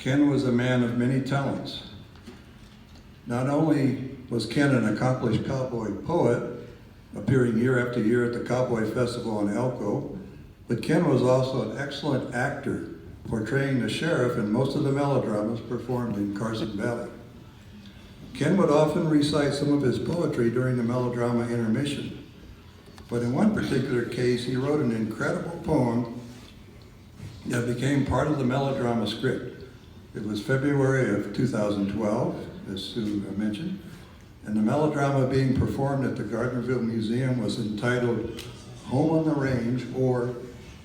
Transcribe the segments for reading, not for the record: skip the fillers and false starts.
Ken was a man of many talents. Not only was Ken an accomplished cowboy poet, appearing year after year at the Cowboy Festival in Elko, but Ken was also an excellent actor, portraying the sheriff in most of the melodramas performed in Carson Valley. Ken would often recite some of his poetry during the melodrama intermission, but in one particular case, he wrote an incredible poem that became part of the melodrama script. It was February of 2012, as Sue mentioned, and the melodrama being performed at the Gardner Museum was entitled Home on the Range, or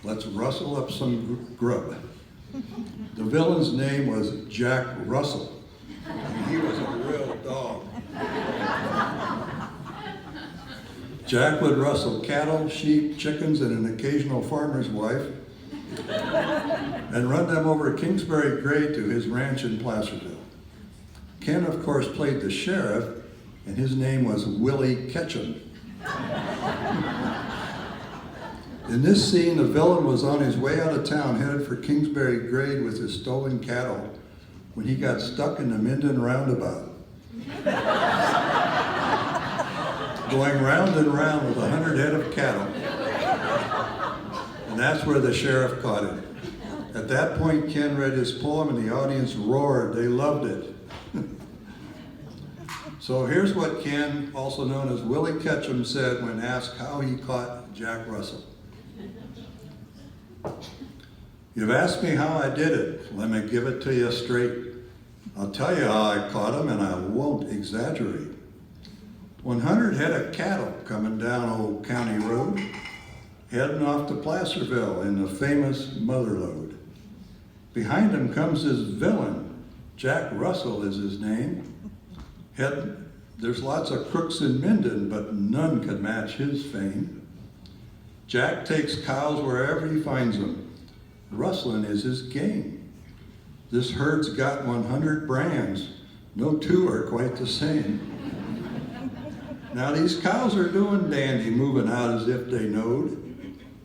Let's Rustle Up Some Grub. The villain's name was Jack Russell, and he was a real dog. Jack would rustle cattle, sheep, chickens, and an occasional farmer's wife, and run them over Kingsbury Grade to his ranch in Placerville. Ken, of course, played the sheriff, and his name was Willie Ketchum. In this scene, the villain was on his way out of town, headed for Kingsbury Grade with his stolen cattle, when he got stuck in the Minden roundabout. Going round and round with 100 head of cattle. And that's where the sheriff caught him. At that point, Ken read his poem and the audience roared. They loved it. So here's what Ken, also known as Willie Ketchum, said when asked how he caught Jack Russell. You've asked me how I did it. Let me give it to you straight. I'll tell you how I caught him, and I won't exaggerate. 100 head of cattle coming down Old County Road, heading off to Placerville in the famous Motherlode. Behind him comes his villain. Jack Russell is his name. There's lots of crooks in Minden, but none could match his fame. Jack takes cows wherever he finds them. Rustling is his game. This herd's got 100 brands. No two are quite the same. Now these cows are doing dandy, moving out as if they knowed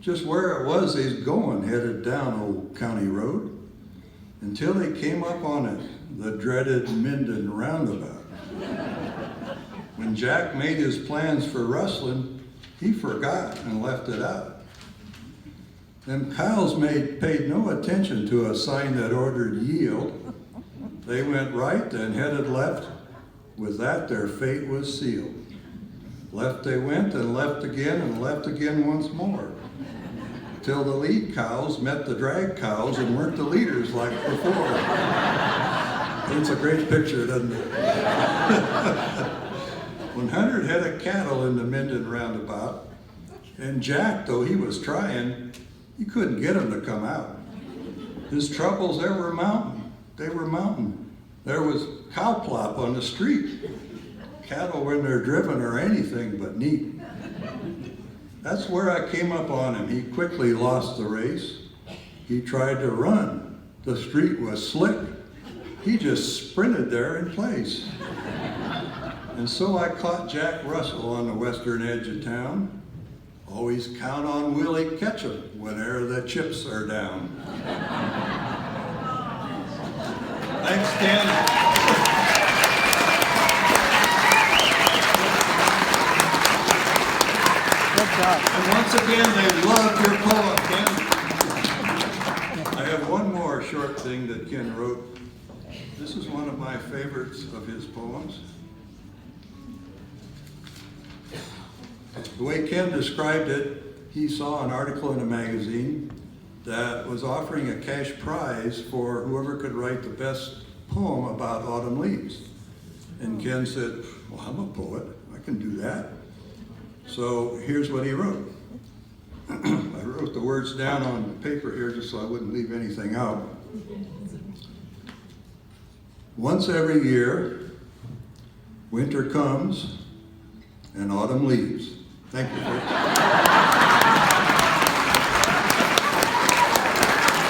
just where it was they's going, headed down Old County Road, until they came up on it, the dreaded Minden roundabout. When Jack made his plans for rustling, he forgot and left it out. Them cows paid no attention to a sign that ordered yield. They went right and headed left. With that, their fate was sealed. Left they went and left again once more, till the lead cows met the drag cows and weren't the leaders like before. It's a great picture, doesn't it? 100 head of cattle in the Minden roundabout, and Jack, though he was trying, he couldn't get them to come out. His troubles, they were mountain. There was cowplop on the street. Cattle, when they're driven, are anything but neat. That's where I came up on him. He quickly lost the race. He tried to run. The street was slick. He just sprinted there in place. And so I caught Jack Russell on the western edge of town. Always count on Willie Ketchum whene'er the chips are down. Thanks, Ken. And once again, they loved your poem, Ken. I have one more short thing that Ken wrote. This is one of my favorites of his poems. The way Ken described it, he saw an article in a magazine that was offering a cash prize for whoever could write the best poem about autumn leaves. And Ken said, well, I'm a poet, I can do that. So here's what he wrote. I wrote the words down on paper here just so I wouldn't leave anything out. Once every year, winter comes and autumn leaves. Thank you, folks.